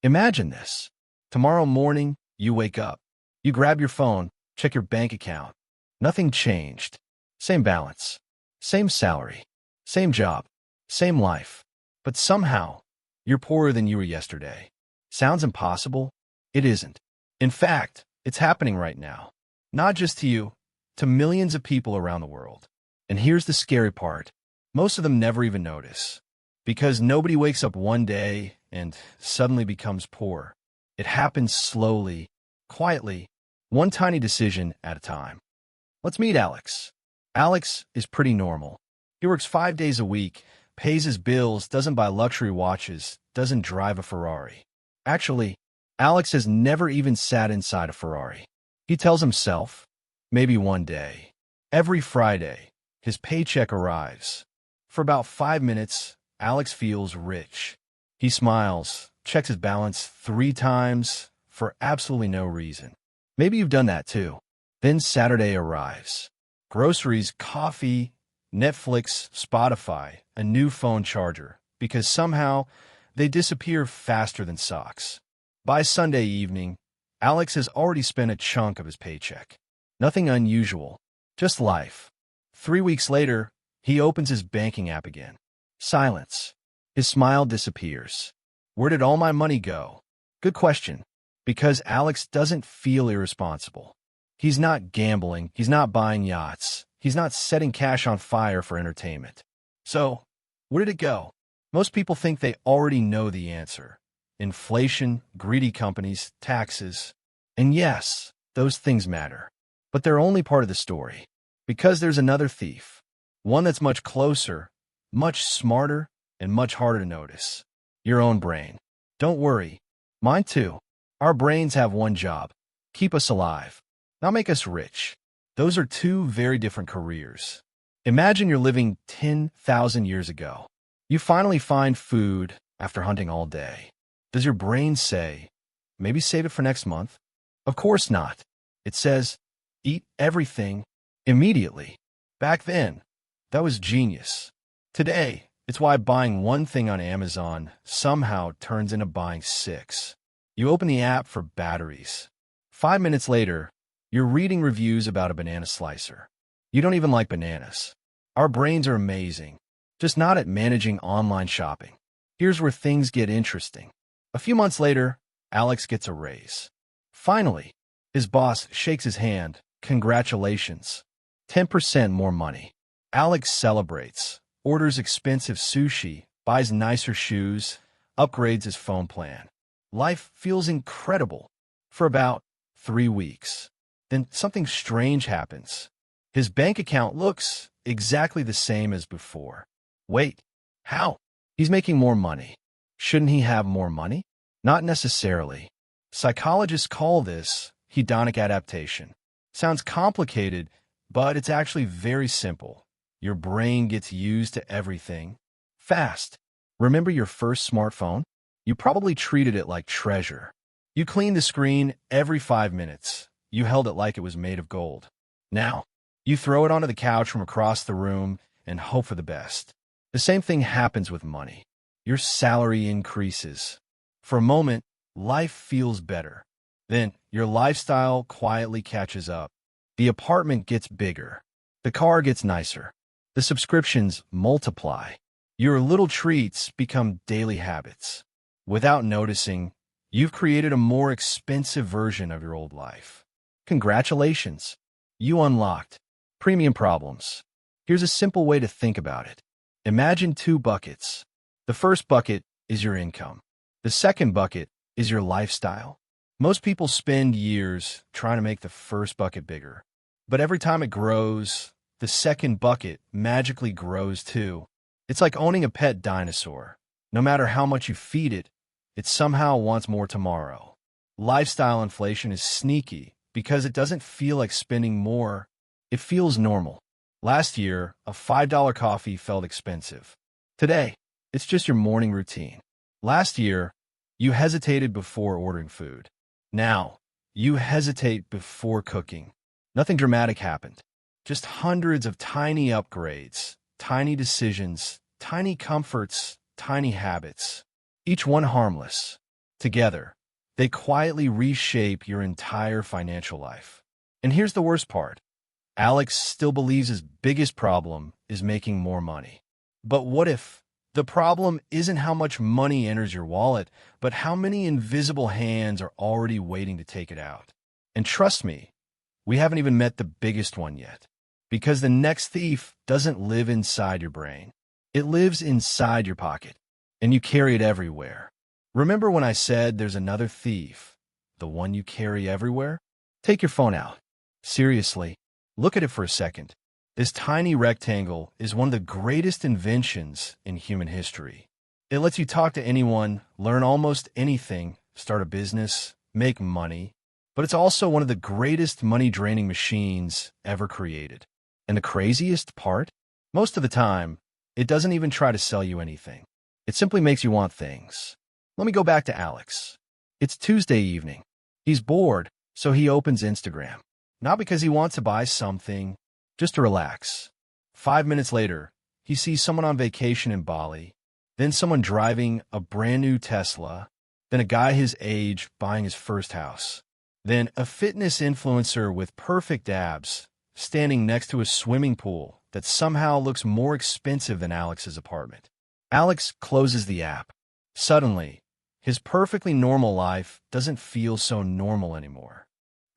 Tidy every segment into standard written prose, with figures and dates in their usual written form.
Imagine this. Tomorrow morning, you wake up. You grab your phone, check your bank account. Nothing changed. Same balance. Same salary. Same job. Same life. But somehow, you're poorer than you were yesterday. Sounds impossible? It isn't. In fact, it's happening right now. Not just to you, to millions of people around the world. And here's the scary part. Most of them never even notice. Because nobody wakes up one day and suddenly becomes poor. It happens slowly, quietly, one tiny decision at a time. Let's meet Alex. Alex is pretty normal. He works 5 days a week, pays his bills, doesn't buy luxury watches, doesn't drive a Ferrari. Actually, Alex has never even sat inside a Ferrari. He tells himself, maybe one day. Every Friday, his paycheck arrives. For about 5 minutes, Alex feels rich. He smiles, checks his balance 3 times for absolutely no reason. Maybe you've done that too. Then Saturday arrives. Groceries, coffee, Netflix, Spotify, a new phone charger, because somehow they disappear faster than socks. By Sunday evening, Alex has already spent a chunk of his paycheck. Nothing unusual, just life. 3 weeks later, he opens his banking app again. Silence. His smile disappears. Where did all my money go? Good question. Because Alex doesn't feel irresponsible. He's not gambling. He's not buying yachts. He's not setting cash on fire for entertainment. So, where did it go? Most people think they already know the answer. Inflation, greedy companies, taxes. And yes, those things matter. But they're only part of the story. Because there's another thief. One that's much closer, much smarter, and much harder to notice. Your own brain. Don't worry. Mine too. Our brains have one job. Keep us alive. Not make us rich. Those are two very different careers. Imagine you're living 10,000 years ago. You finally find food after hunting all day. Does your brain say, maybe save it for next month? Of course not. It says, eat everything immediately. Back then, that was genius. Today, it's why buying one thing on Amazon somehow turns into buying 6. You open the app for batteries. 5 minutes later, you're reading reviews about a banana slicer. You don't even like bananas. Our brains are amazing, just not at managing online shopping. Here's where things get interesting. A few months later, Alex gets a raise. Finally, his boss shakes his hand. Congratulations. 10% more money. Alex celebrates, orders expensive sushi, buys nicer shoes, upgrades his phone plan. Life feels incredible for about 3 weeks. Then something strange happens. His bank account looks exactly the same as before. Wait, how? He's making more money. Shouldn't he have more money? Not necessarily. Psychologists call this hedonic adaptation. Sounds complicated, but it's actually very simple. Your brain gets used to everything fast. Remember your first smartphone? You probably treated it like treasure. You cleaned the screen every 5 minutes. You held it like it was made of gold. Now, you throw it onto the couch from across the room and hope for the best. The same thing happens with money. Your salary increases. For a moment, life feels better. Then, your lifestyle quietly catches up. The apartment gets bigger. The car gets nicer. The subscriptions multiply. Your little treats become daily habits. Without noticing, you've created a more expensive version of your old life. Congratulations. You unlocked premium problems. Here's a simple way to think about it. Imagine 2 buckets. The first bucket is your income. The second bucket is your lifestyle. Most people spend years trying to make the first bucket bigger. But every time it grows, the second bucket magically grows too. It's like owning a pet dinosaur. No matter how much you feed it, it somehow wants more tomorrow. Lifestyle inflation is sneaky because it doesn't feel like spending more. It feels normal. Last year, a $5 coffee felt expensive. Today, it's just your morning routine. Last year, you hesitated before ordering food. Now, you hesitate before cooking. Nothing dramatic happened. Just hundreds of tiny upgrades, tiny decisions, tiny comforts, tiny habits. Each one harmless. Together, they quietly reshape your entire financial life. And here's the worst part. Alex still believes his biggest problem is making more money. But what if the problem isn't how much money enters your wallet, but how many invisible hands are already waiting to take it out? And trust me, we haven't even met the biggest one yet. Because the next thief doesn't live inside your brain. It lives inside your pocket, and you carry it everywhere. Remember when I said there's another thief, the one you carry everywhere? Take your phone out. Seriously, look at it for a second. This tiny rectangle is one of the greatest inventions in human history. It lets you talk to anyone, learn almost anything, start a business, make money, but it's also one of the greatest money-draining machines ever created. And the craziest part? Most of the time, it doesn't even try to sell you anything. It simply makes you want things. Let me go back to Alex. It's Tuesday evening. He's bored, so he opens Instagram. Not because he wants to buy something, just to relax. 5 minutes later, he sees someone on vacation in Bali, then someone driving a brand new Tesla, then a guy his age buying his first house, then a fitness influencer with perfect abs standing next to a swimming pool that somehow looks more expensive than Alex's apartment. Alex closes the app. Suddenly, his perfectly normal life doesn't feel so normal anymore.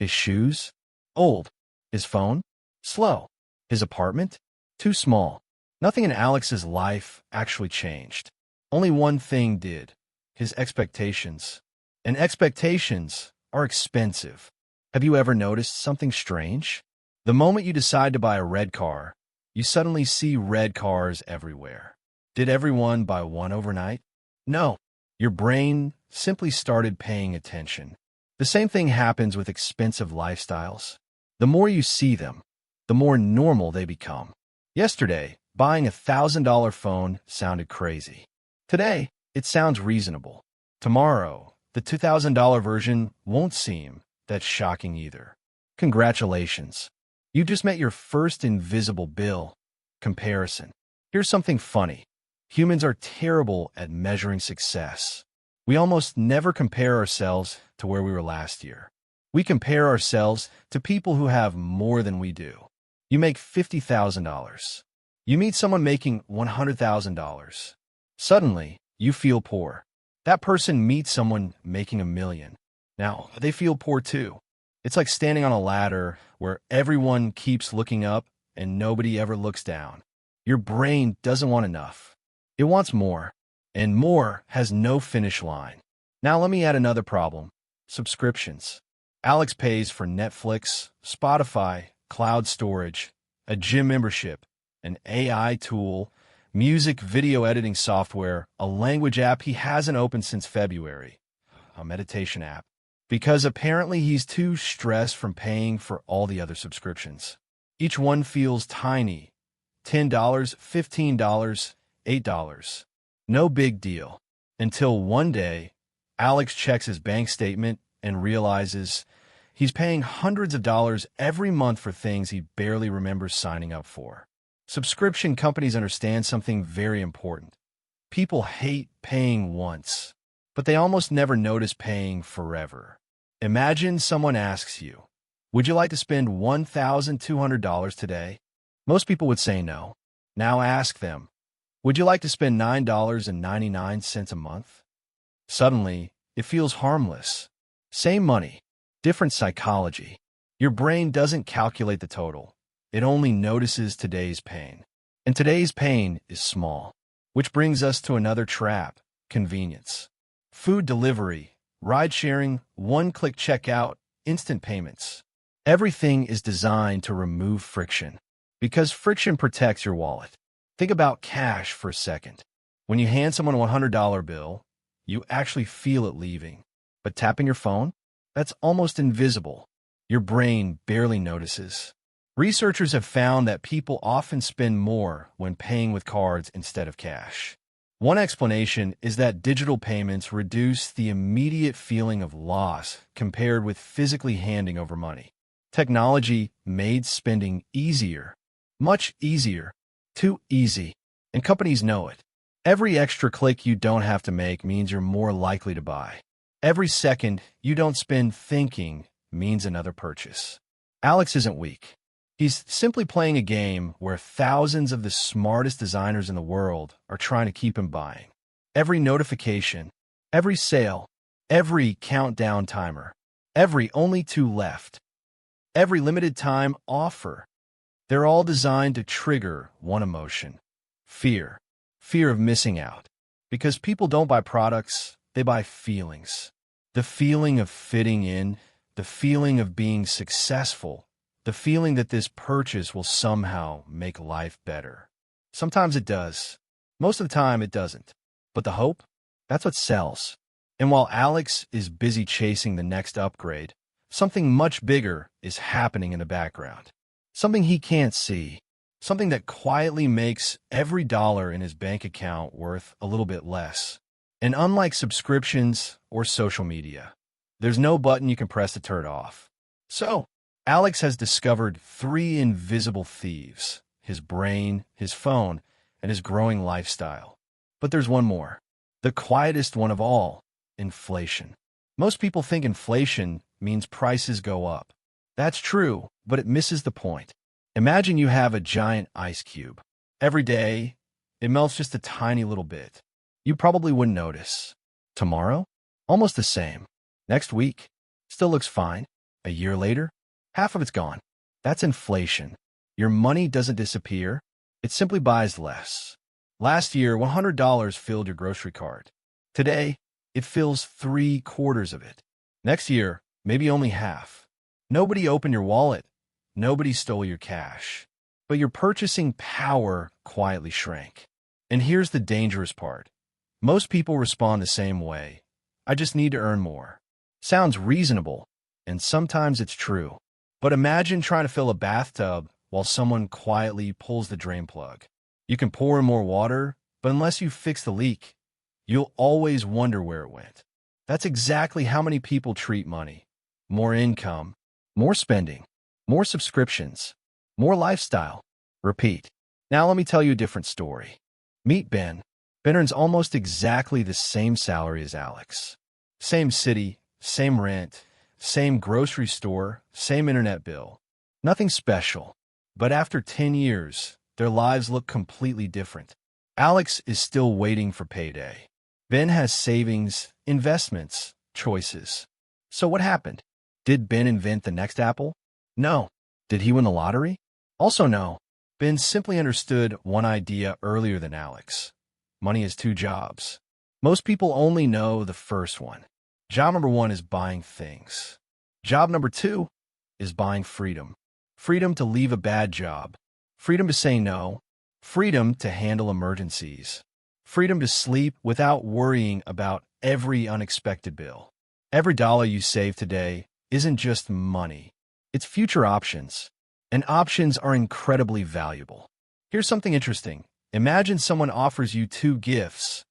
His shoes? Old. His phone? Slow. His apartment? Too small. Nothing in Alex's life actually changed. Only one thing did. His expectations. And expectations are expensive. Have you ever noticed something strange? The moment you decide to buy a red car, you suddenly see red cars everywhere. Did everyone buy one overnight? No. Your brain simply started paying attention. The same thing happens with expensive lifestyles. The more you see them, the more normal they become. Yesterday, buying $1,000 phone sounded crazy. Today, it sounds reasonable. Tomorrow, the $2,000 version won't seem that shocking either. Congratulations. You just met your first invisible bill. Comparison. Here's something funny. Humans are terrible at measuring success. We almost never compare ourselves to where we were last year. We compare ourselves to people who have more than we do. You make $50,000. You meet someone making $100,000. Suddenly, you feel poor. That person meets someone making $1 million. Now, they feel poor too. It's like standing on a ladder where everyone keeps looking up and nobody ever looks down. Your brain doesn't want enough. It wants more, and more has no finish line. Now let me add another problem. Subscriptions. Alex pays for Netflix, Spotify, cloud storage, a gym membership, an AI tool, music video editing software, a language app he hasn't opened since February, a meditation app, because apparently he's too stressed from paying for all the other subscriptions. Each one feels tiny. $10, $15, $8. No big deal. Until one day, Alex checks his bank statement and realizes he's paying hundreds of dollars every month for things he barely remembers signing up for. Subscription companies understand something very important. People hate paying once, but they almost never notice paying forever. Imagine someone asks you, would you like to spend $1,200 today? Most people would say no. Now ask them, would you like to spend $9.99 a month? Suddenly, it feels harmless. Same money, different psychology. Your brain doesn't calculate the total. It only notices today's pain. And today's pain is small. Which brings us to another trap, convenience. Food delivery, ride-sharing, one-click checkout, instant payments. Everything is designed to remove friction. Because friction protects your wallet. Think about cash for a second. When you hand someone a $100 bill, you actually feel it leaving. But tapping your phone? That's almost invisible. Your brain barely notices. Researchers have found that people often spend more when paying with cards instead of cash. One explanation is that digital payments reduce the immediate feeling of loss compared with physically handing over money. Technology made spending easier, much easier, too easy, and companies know it. Every extra click you don't have to make means you're more likely to buy. Every second you don't spend thinking means another purchase. Alex isn't weak. He's simply playing a game where thousands of the smartest designers in the world are trying to keep him buying. Every notification, every sale, every countdown timer, every only two left, every limited time offer, they're all designed to trigger one emotion: fear. Fear of missing out. Because people don't buy products, they buy feelings. The feeling of fitting in, the feeling of being successful, the feeling that this purchase will somehow make life better. Sometimes it does. Most of the time it doesn't. But the hope? That's what sells. And while Alex is busy chasing the next upgrade, something much bigger is happening in the background. Something he can't see. Something that quietly makes every dollar in his bank account worth a little bit less. And unlike subscriptions or social media, there's no button you can press to turn it off. So, Alex has discovered three invisible thieves: his brain, his phone, and his growing lifestyle. But there's one more. The quietest one of all: inflation. Most people think inflation means prices go up. That's true, but it misses the point. Imagine you have a giant ice cube. Every day, it melts just a tiny little bit. You probably wouldn't notice. Tomorrow? Almost the same. Next week? Still looks fine. A year later? Half of it's gone. That's inflation. Your money doesn't disappear. It simply buys less. Last year, $100 filled your grocery cart. Today, it fills 3/4 of it. Next year, maybe only half. Nobody opened your wallet. Nobody stole your cash. But your purchasing power quietly shrank. And here's the dangerous part. Most people respond the same way. I just need to earn more. Sounds reasonable, and sometimes it's true. But imagine trying to fill a bathtub while someone quietly pulls the drain plug. You can pour in more water, but unless you fix the leak, you'll always wonder where it went. That's exactly how many people treat money. More income, more spending, more subscriptions, more lifestyle. Repeat. Now let me tell you a different story. Meet Ben. Ben earns almost exactly the same salary as Alex. Same city, same rent, same grocery store, same internet bill. Nothing special. But after 10 years, their lives look completely different. Alex is still waiting for payday. Ben has savings, investments, choices. So what happened? Did Ben invent the next Apple? No. Did he win the lottery? Also no. Ben simply understood one idea earlier than Alex. Money has two jobs. Most people only know the first one. Job number one is buying things. Job number two is buying freedom. Freedom to leave a bad job. Freedom to say no. Freedom to handle emergencies. Freedom to sleep without worrying about every unexpected bill. Every dollar you save today isn't just money. It's future options. And options are incredibly valuable. Here's something interesting. Imagine someone offers you two gifts: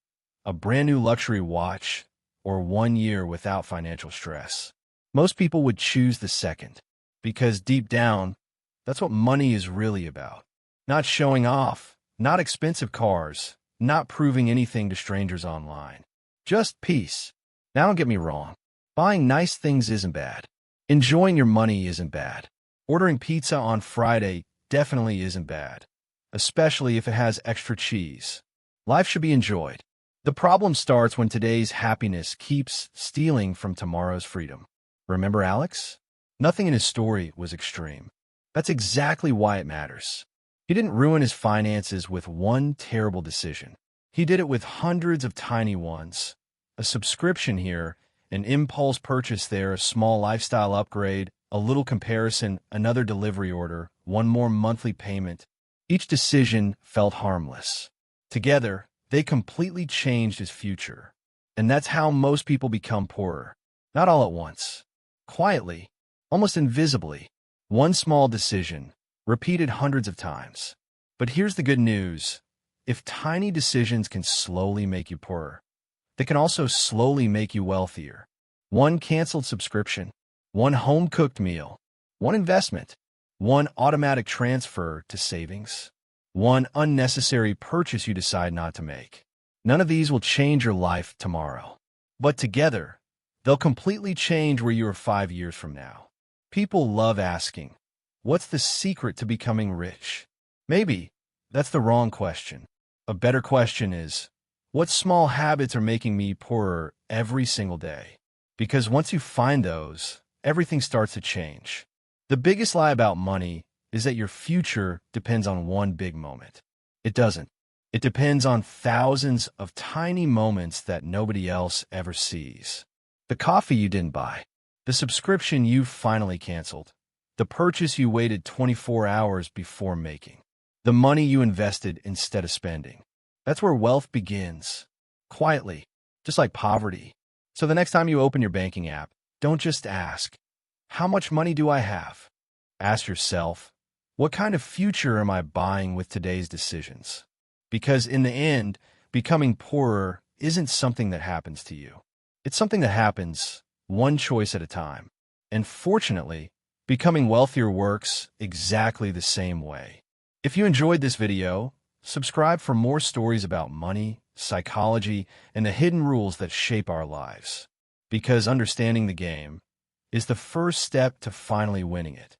a brand new luxury watch or 1 year without financial stress. Most people would choose the second, because deep down, that's what money is really about. Not showing off, not expensive cars, not proving anything to strangers online. Just peace. Now don't get me wrong. Buying nice things isn't bad. Enjoying your money isn't bad. Ordering pizza on Friday definitely isn't bad, especially if it has extra cheese. Life should be enjoyed. The problem starts when today's happiness keeps stealing from tomorrow's freedom. Remember Alex? Nothing in his story was extreme. That's exactly why it matters. He didn't ruin his finances with one terrible decision. He did it with hundreds of tiny ones. A subscription here, an impulse purchase there, a small lifestyle upgrade, a little comparison, another delivery order, one more monthly payment. Each decision felt harmless. Together, they completely changed his future. And that's how most people become poorer. Not all at once. Quietly, almost invisibly. One small decision, repeated hundreds of times. But here's the good news. If tiny decisions can slowly make you poorer, they can also slowly make you wealthier. One canceled subscription, one home-cooked meal, one investment, one automatic transfer to savings, one unnecessary purchase you decide not to make. None of these will change your life tomorrow. But together, They'll completely change where you are 5 years from now. People love asking, what's the secret to becoming rich? Maybe that's the wrong question. A better question is, what small habits are making me poorer every single day? Because once you find those, everything starts to change. The biggest lie about money is that your future depends on one big moment. It doesn't. It depends on thousands of tiny moments that nobody else ever sees. The coffee you didn't buy, the subscription you finally canceled, the purchase you waited 24 hours before making, the money you invested instead of spending. That's where wealth begins, quietly, just like poverty. So the next time you open your banking app, don't just ask, how much money do I have? Ask yourself, what kind of future am I buying with today's decisions? Because in the end, becoming poorer isn't something that happens to you. It's something that happens one choice at a time. And fortunately, becoming wealthier works exactly the same way. If you enjoyed this video, subscribe for more stories about money, psychology, and the hidden rules that shape our lives. Because understanding the game is the first step to finally winning it.